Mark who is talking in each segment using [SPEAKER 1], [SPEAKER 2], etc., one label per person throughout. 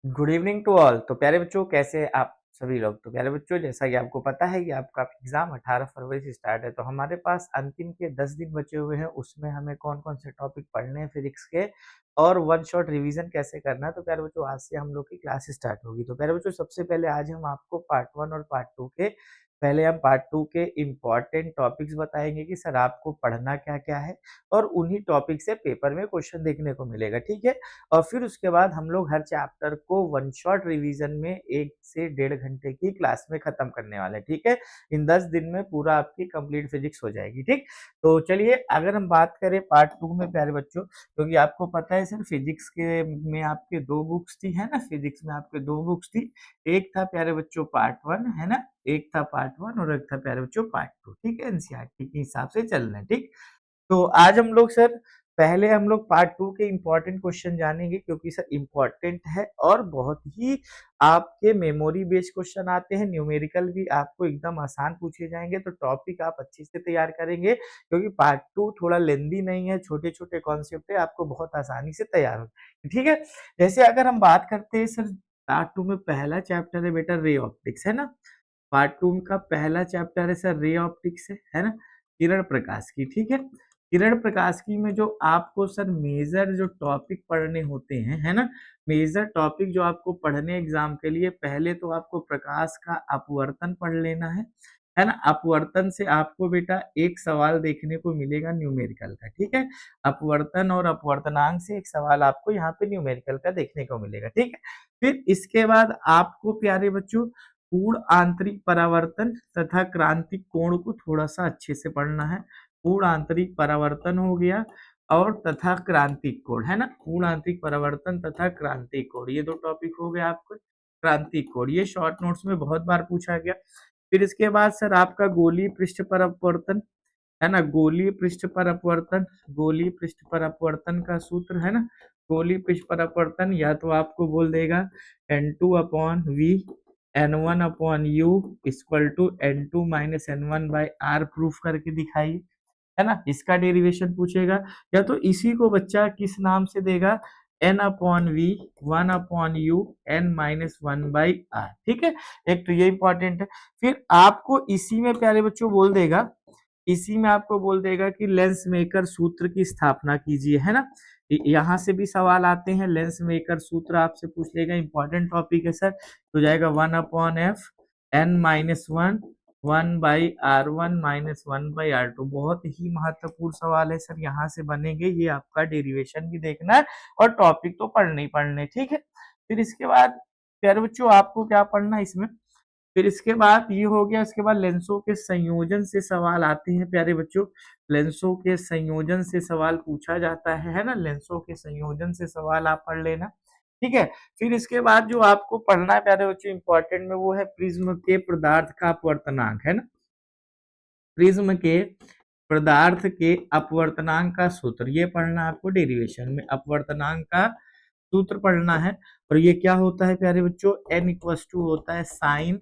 [SPEAKER 1] Good evening to all. तो प्यारे बच्चों, कैसे हैं आप सभी लोग। तो प्यारे बच्चों, जैसा कि आपको पता है कि आपका एग्जाम 18 फरवरी से स्टार्ट है, तो हमारे पास अंतिम के 10 दिन बचे हुए हैं। उसमें हमें कौन कौन से टॉपिक पढ़ने हैं फिजिक्स के, और वन शॉट रिवीजन कैसे करना है। तो प्यारे बच्चों, आज से हम लोग की क्लास स्टार्ट होगी। तो प्यारे बच्चों, सबसे पहले आज हम आपको पार्ट 1 और पार्ट 2 के, पहले हम पार्ट 2 के इम्पॉर्टेंट टॉपिक्स बताएंगे कि सर आपको पढ़ना क्या क्या है, और उन्हीं टॉपिक से पेपर में क्वेश्चन देखने को मिलेगा, ठीक है। और फिर उसके बाद हम लोग हर चैप्टर को वन शॉट रिवीजन में 1 से 1.5 घंटे की क्लास में खत्म करने वाले हैं, ठीक है। इन 10 दिन में पूरा आपकी कंप्लीट फिजिक्स हो जाएगी, ठीक। तो चलिए, अगर हम बात करें पार्ट 2 में प्यारे बच्चों, क्योंकि आपको पता है सर फिजिक्स के में आपके 2 बुक्स थी, है ना। फिजिक्स में आपके 2 बुक्स थी। एक था प्यारे बच्चों पार्ट 1, है ना। एक था पार्ट 1 और एक था प्यारे बच्चों पार्ट 2, ठीक है। एनसीईआरटी के हिसाब से चल रहे हैं, ठीक। तो आज हम लोग सर, पहले हम लोग पार्ट 2 के इम्पोर्टेंट क्वेश्चन जानेंगे, क्योंकि सर इम्पोर्टेंट है और बहुत ही आपके मेमोरी बेस्ड क्वेश्चन आते हैं। न्यूमेरिकल भी आपको एकदम आसान पूछे जाएंगे, तो टॉपिक आप अच्छे से तैयार करेंगे, क्योंकि पार्ट 2 थोड़ा लेंदी नहीं है, छोटे छोटे कॉन्सेप्ट है, आपको बहुत आसानी से तैयार हो, ठीक है। जैसे अगर हम बात करते हैं सर, पार्ट 2 में पहला चैप्टर है बेटा रे ऑप्टिक्स, है ना। पार्ट 2 का पहला चैप्टर है सर रे ऑप्टिक्स है ना, किरण प्रकाश की, ठीक है। किरण प्रकाश की में जो आपको सर मेजर जो टॉपिक पढ़ने होते हैं, है ना। मेजर टॉपिक जो आपको पढ़ने एग्जाम के लिए, पहले तो आपको प्रकाश का अपवर्तन पढ़ लेना है ना। अपवर्तन से आपको बेटा एक सवाल देखने को मिलेगा न्यूमेरिकल का, ठीक है। अपवर्तन और अपवर्तनांक से एक सवाल आपको यहाँ पे न्यूमेरिकल का देखने को मिलेगा, ठीक है। फिर इसके बाद आपको प्यारे बच्चों पूर्ण आंतरिक परावर्तन तथा क्रांतिक कोण को थोड़ा सा अच्छे से पढ़ना है। पूर्ण आंतरिक परावर्तन हो गया और तथा क्रांतिक कोण, है ना। पूर्ण आंतरिक परावर्तन तथा क्रांतिक कोण, ये 2 टॉपिक हो गए आपको। क्रांतिक कोण ये शॉर्ट नोट्स में बहुत बार पूछा गया। फिर इसके बाद सर आपका गोलीय पृष्ठ पर अपवर्तन, है ना। गोलीय पृष्ठ पर अपवर्तन, गोलीय पृष्ठ पर अपवर्तन का सूत्र, है ना। गोलीय पृष्ठ पर अपवर्तन या तो आपको बोल देगा N2/V N1/U equal to N2 minus N1/R proof करके दिखाइए, है ना। इसका डेरिवेशन पूछेगा, या तो इसी को बच्चा किस नाम से देगा, N/V 1/U N-1/R, ठीक है। एक तो ये इंपॉर्टेंट है। फिर आपको इसी में प्यारे बच्चों बोल देगा, इसी में आपको बोल देगा कि लेंस मेकर सूत्र की स्थापना कीजिए, है ना। यहाँ से भी सवाल आते हैं, लेंस मेकर सूत्र आपसे पूछ लेगा, इंपॉर्टेंट टॉपिक है सर। तो जाएगा 1/F N-1 1/R1 minus 1/R2। बहुत ही महत्वपूर्ण सवाल है सर, यहाँ से बनेंगे। ये आपका डेरिवेशन भी देखना है और टॉपिक तो पढ़ने ही पढ़ने, ठीक है। फिर इसके बाद प्यारे बच्चों आपको क्या पढ़ना है इसमें, फिर इसके बाद ये हो गया। इसके बाद लेंसों के संयोजन से सवाल आते हैं प्यारे बच्चों। लेंसों के संयोजन से सवाल पूछा जाता है ना। लेंसों के संयोजन से सवाल आप पढ़ लेना, ठीक है। फिर इसके बाद जो आपको पढ़ना है प्यारे बच्चों इंपॉर्टेंट में, वो है प्रिज्म के पदार्थ का अपवर्तनांक, है ना। प्रिज्म के पदार्थ के अपवर्तनांक का सूत्र, ये पढ़ना आपको डेरिवेशन में। अपवर्तनांक का सूत्र पढ़ना है, और ये क्या होता है प्यारे बच्चों, n इक्वस टू होता है sine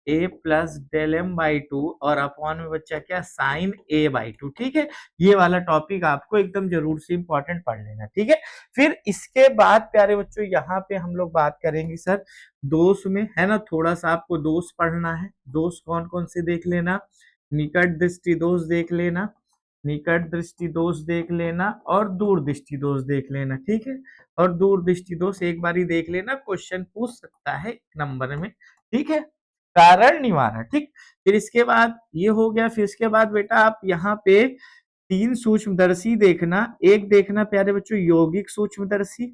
[SPEAKER 1] a plus del m by 2, और अपॉन में बच्चा क्या, साइन a बाई 2, ठीक है। ये वाला टॉपिक आपको एकदम जरूर से इंपॉर्टेंट पढ़ लेना, ठीक है। फिर इसके बाद प्यारे बच्चों यहाँ पे हम लोग बात करेंगे सर दोष में, है ना। थोड़ा सा आपको दोष पढ़ना है। दोष कौन कौन से देख लेना, निकट दृष्टि दोष देख लेना, निकट दृष्टि दोष देख लेना, और दूर दृष्टि दोष देख लेना, ठीक है। और दूर दृष्टि दोष एक बार ही देख लेना, क्वेश्चन पूछ सकता है नंबर में, ठीक है। कारण निवारण, ठीक। फिर इसके बाद ये हो गया। फिर इसके बाद बेटा आप यहाँ पे 3 सूक्ष्मदर्शी देखना। एक देखना प्यारे बच्चों यौगिक सूक्ष्मदर्शी,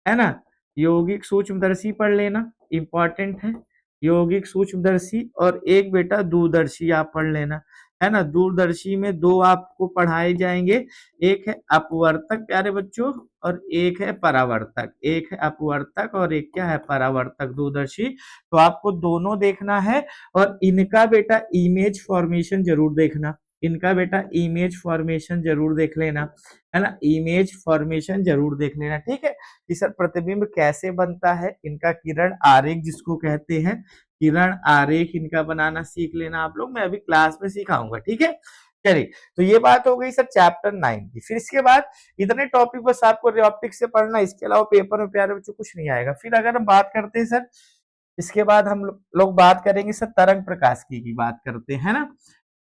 [SPEAKER 1] है ना। यौगिक सूक्ष्मदर्शी पढ़ लेना, इंपॉर्टेंट है यौगिक सूक्ष्मदर्शी। और एक बेटा दूरदर्शी आप पढ़ लेना, है ना। दूरदर्शी में 2 आपको पढ़ाए जाएंगे, एक है अपवर्तक प्यारे बच्चों, और एक है परावर्तक। एक है अपवर्तक और एक क्या है, परावर्तक दूरदर्शी। तो आपको दोनों देखना है, और इनका बेटा इमेज फॉर्मेशन जरूर देखना। इनका बेटा इमेज फॉर्मेशन जरूर देख लेना, है ना। इमेज फॉर्मेशन जरूर देख लेना, ठीक है। कि सर प्रतिबिंब कैसे बनता है, इनका किरण आरेख जिसको कहते हैं, किरण आरेख इनका बनाना सीख लेना आप लोग। मैं अभी क्लास में सिखाऊंगा, ठीक है। चलिए, तो ये बात हो गई सर चैप्टर 9 की। फिर इसके बाद इतने टॉपिक बस आपको रिऑप्टिक्स से पढ़ना, इसके अलावा पेपर में प्यारे बच्चों कुछ नहीं आएगा। फिर अगर हम बात करते हैं सर, इसके बाद हम लोग बात करेंगे सर तरंग प्रकाशिकी की बात करते हैं ना।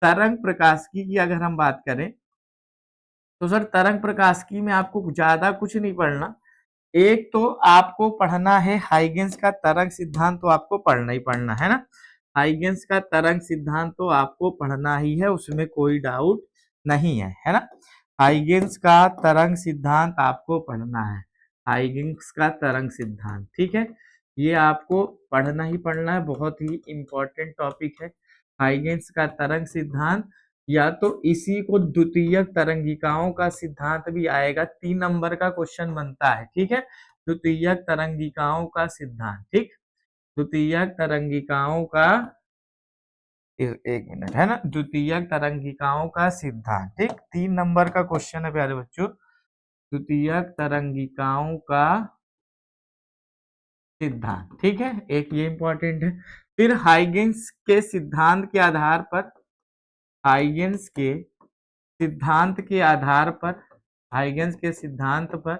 [SPEAKER 1] तरंग प्रकाशिकी की अगर हम बात करें तो सर तरंग प्रकाशिकी में आपको ज्यादा कुछ नहीं पढ़ना। एक तो आपको पढ़ना है हाइगेंस का तरंग सिद्धांत, तो आपको पढ़ना ही पढ़ना है ना। हाइगेंस का तरंग सिद्धांत तो आपको पढ़ना ही है, उसमें कोई डाउट नहीं है ना। हाइगेंस का तरंग सिद्धांत आपको पढ़ना है, हाइगेंस का तरंग सिद्धांत, ठीक है। ये आपको पढ़ना ही पढ़ना है, बहुत ही इंपॉर्टेंट टॉपिक है हाइगेंस का तरंग सिद्धांत। या तो इसी को द्वितीयक तरंगिकाओं का सिद्धांत भी आएगा, 3 नंबर का क्वेश्चन बनता है, ठीक है। द्वितीयक तरंगिकाओं का सिद्धांत, ठीक, द्वितीयक तरंगिकाओं का, एक मिनट है ना, द्वितीयक तरंगिकाओं का सिद्धांत, ठीक, 3 नंबर का क्वेश्चन है प्यारे बच्चों, द्वितीयक तरंगिकाओं का सिद्धांत, ठीक है, एक ये इंपॉर्टेंट है। फिर हाइगेंस के सिद्धांत के आधार पर, हाइगेंस के सिद्धांत के आधार पर, हाइगेंस के सिद्धांत पर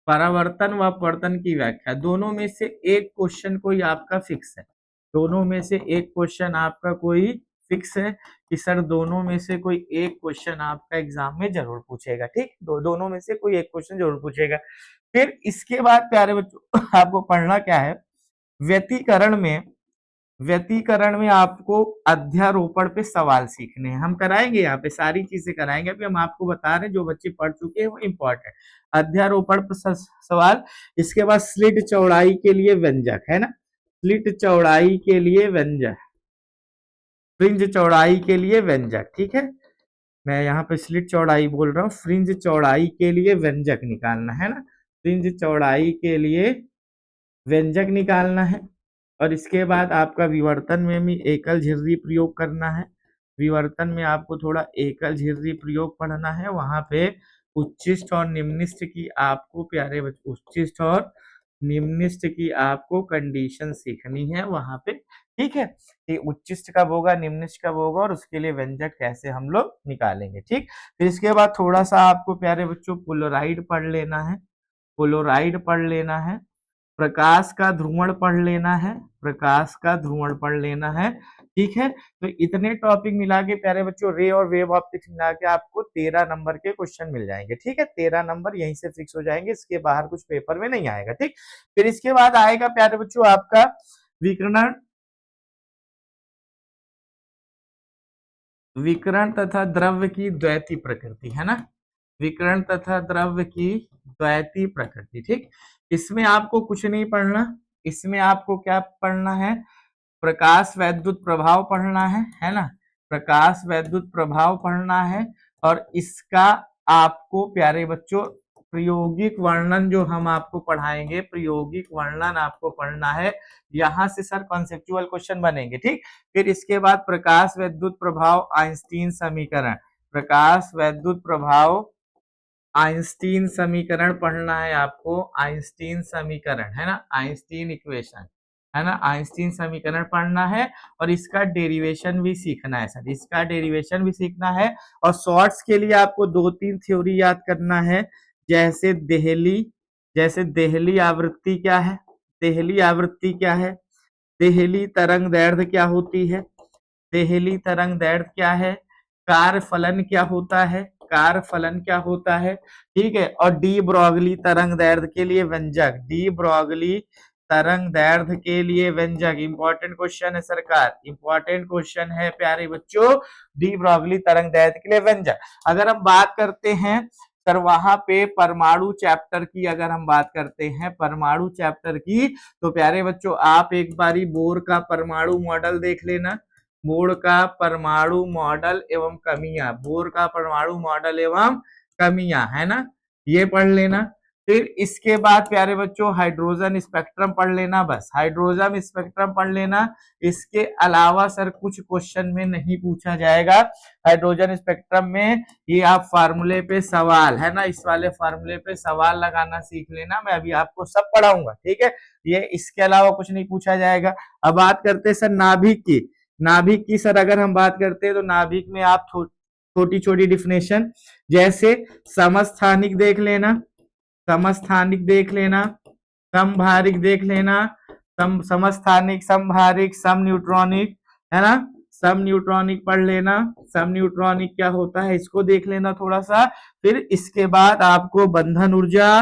[SPEAKER 1] परावर्तन व अपवर्तन की व्याख्या, दोनों में से एक क्वेश्चन कोई आपका फिक्स है, दोनों में से एक क्वेश्चन आपका कोई फिक्स है कि सर दोनों में से कोई एक क्वेश्चन आपका एग्जाम में जरूर पूछेगा, ठीक, दोनों में से कोई एक क्वेश्चन जरूर पूछेगा। फिर इसके बाद प्यारे बच्चों आपको पढ़ना क्या है, व्यतिकरण में, व्यतिकरण में आपको अध्यारोपण पे सवाल सीखने हैं, हम कराएंगे यहाँ पे सारी चीजें कराएंगे, अभी हम आपको बता रहे हैं जो बच्चे पढ़ चुके हैं वो इंपॉर्टेंट। अध्यारोपण पर सवाल, इसके बाद स्लिट चौड़ाई के लिए व्यंजक है ना, स्लिट चौड़ाई के लिए व्यंजक, फ्रिंज चौड़ाई के लिए व्यंजक, ठीक है, मैं यहाँ पे स्लिट चौड़ाई बोल रहा हूँ, फ्रिंज चौड़ाई के लिए व्यंजक निकालना है ना, फ्रिंज चौड़ाई के लिए व्यंजक निकालना है। और इसके बाद आपका विवर्तन में भी एकल झिर्री प्रयोग करना है, विवर्तन में आपको थोड़ा एकल झिर्री प्रयोग पढ़ना है, वहां पे उच्चिष्ट और निम्निष्ट की आपको प्यारे बच्चों, उच्चिष्ट और निम्निष्ट की आपको कंडीशन सीखनी है वहां पे, ठीक है, कि उच्चिष्ट कब होगा, निम्निष्ट कब होगा, और उसके लिए व्यंजक कैसे हम लोग निकालेंगे, ठीक। फिर इसके बाद थोड़ा सा आपको प्यारे बच्चों पोलराइड पढ़ लेना है, पोलराइड पढ़ लेना है, प्रकाश का ध्रुवण पढ़ लेना है, प्रकाश का ध्रुवण पढ़ लेना है, ठीक है। तो इतने टॉपिक मिला के प्यारे बच्चों, रे और वेव ऑप्टिक्स मिला के आपको 13 नंबर के क्वेश्चन मिल जाएंगे, ठीक है, 13 नंबर यहीं से फिक्स हो जाएंगे, इसके बाहर कुछ पेपर में नहीं आएगा, ठीक। फिर इसके बाद आएगा प्यारे बच्चों आपका विकिरण, विकिरण तथा द्रव्य की द्वैती प्रकृति है ना, विकिरण तथा द्रव्य की द्वैती प्रकृति, ठीक। इसमें आपको कुछ नहीं पढ़ना, इसमें आपको क्या पढ़ना है, प्रकाश वैद्युत प्रभाव पढ़ना है ना, प्रकाश वैद्युत प्रभाव पढ़ना है। और इसका आपको प्यारे बच्चों प्रायोगिक वर्णन जो हम आपको पढ़ाएंगे, प्रायोगिक वर्णन आपको पढ़ना है, यहां से सर कॉन्सेप्चुअल क्वेश्चन बनेंगे, ठीक। फिर इसके बाद प्रकाश वैद्युत प्रभाव आइंस्टीन समीकरण, प्रकाश वैद्युत प्रभाव आइंस्टीन समीकरण पढ़ना है आपको, आइंस्टीन समीकरण है ना, आइंस्टीन इक्वेशन है ना, आइंस्टीन समीकरण पढ़ना है। और इसका डेरिवेशन भी सीखना है सर, इसका डेरिवेशन भी सीखना है। और शॉर्ट्स के लिए आपको 2-3 थ्योरी याद करना है, जैसे देहली, जैसे देहली आवृत्ति क्या है, देहली आवृत्ति क्या है, देहली तरंग दैर्ध्य क्या होती है, देहली तरंग दैर्ध्य क्या है, कार्य फलन क्या होता है, कार्य फलन क्या होता है, ठीक है। और डी ब्रॉगली तरंग दैर्ध्य के लिए व्यंजक, डी ब्रॉगली तरंग दैर्ध्य के लिए व्यंजक, इंपॉर्टेंट क्वेश्चन है सरकार, इंपॉर्टेंट क्वेश्चन है प्यारे बच्चों, डी ब्रॉगली तरंग दैर्ध्य के लिए व्यंजक। अगर हम बात करते हैं सर वहां पे परमाणु चैप्टर की, अगर हम बात करते हैं परमाणु चैप्टर की, तो प्यारे बच्चों आप एक बारी बोर का परमाणु मॉडल देख लेना, बोर का परमाणु मॉडल एवं कमियां, बोर का परमाणु मॉडल एवं कमियां है ना, ये पढ़ लेना। फिर इसके बाद प्यारे बच्चों हाइड्रोजन स्पेक्ट्रम पढ़ लेना, बस हाइड्रोजन स्पेक्ट्रम पढ़ लेना, इसके अलावा सर कुछ क्वेश्चन में नहीं पूछा जाएगा हाइड्रोजन स्पेक्ट्रम में। ये आप फार्मूले पे सवाल है ना, इस वाले फार्मूले पे सवाल लगाना सीख लेना, मैं अभी आपको सब पढ़ाऊंगा, ठीक है, ये इसके अलावा कुछ नहीं पूछा जाएगा। अब बात करते हैं सर नाभिक की, नाभिक की सर अगर हम बात करते हैं तो नाभिक में आप छोटी छोटी डिफिनेशन, जैसे समस्थानिक देख लेना, समस्थानिक देख लेना, समभारिक देख लेना, समस्थानिक, समभारिक, सम न्यूट्रॉनिक, है ना, सम न्यूट्रॉनिक पढ़ लेना। सम न्यूट्रॉनिक क्या होता है इसको देख लेना थोड़ा सा। फिर इसके बाद आपको बंधन ऊर्जा,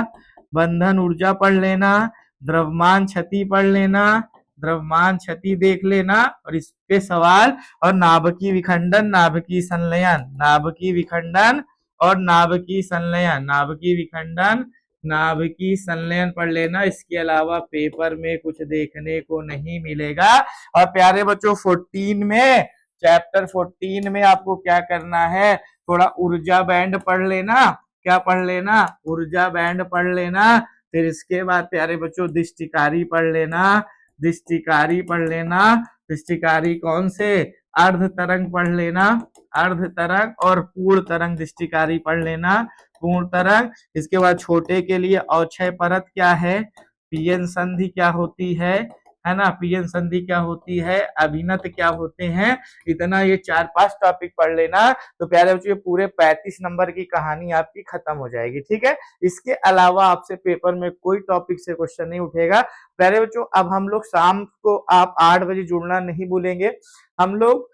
[SPEAKER 1] बंधन ऊर्जा पढ़ लेना, द्रव्यमान क्षति पढ़ लेना, द्रव्यमान क्षति देख लेना और इसके सवाल, और नाभिकीय विखंडन, नाभिकीय संलयन, नाभिकीय विखंडन और नाभिकीय संलयन, नाभिकीय विखंडन, नाभिकीय संलयन पढ़ लेना। इसके अलावा पेपर में कुछ देखने को नहीं मिलेगा। और प्यारे बच्चों 14 में, चैप्टर 14 में आपको क्या करना है, थोड़ा ऊर्जा बैंड पढ़ लेना। क्या पढ़ लेना, ऊर्जा बैंड पढ़ लेना। फिर इसके बाद प्यारे बच्चों दृष्टिकारी पढ़ लेना, दृष्टिकारी पढ़ लेना। दृष्टिकारी कौन से, अर्ध तरंग पढ़ लेना, अर्ध तरंग और पूर्ण तरंग दृष्टिकारी पढ़ लेना, पूर्ण तरंग। इसके बाद छोटे के लिए अवक्षय परत क्या है, पीएन संधि क्या होती है ना, पीएन संधि क्या होती है, अभिनत क्या होते हैं। इतना ये 4-5 टॉपिक पढ़ लेना तो प्यारे बच्चों ये पूरे 35 नंबर की कहानी आपकी खत्म हो जाएगी। ठीक है, इसके अलावा आपसे पेपर में कोई टॉपिक से क्वेश्चन नहीं उठेगा। प्यारे बच्चों अब हम लोग शाम को आप 8 बजे जुड़ना नहीं भूलेंगे। हम लोग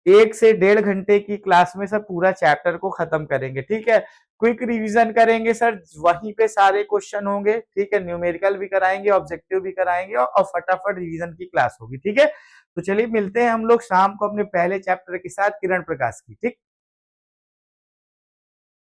[SPEAKER 1] 1 से 1.5 घंटे की क्लास में सर पूरा चैप्टर को खत्म करेंगे। ठीक है, क्विक रिवीजन करेंगे सर, वहीं पे सारे क्वेश्चन होंगे। ठीक है, न्यूमेरिकल भी कराएंगे, ऑब्जेक्टिव भी कराएंगे और फटाफट रिवीजन की क्लास होगी। ठीक है, तो चलिए मिलते हैं हम लोग शाम को अपने पहले चैप्टर के साथ, किरण प्रकाश की। ठीक।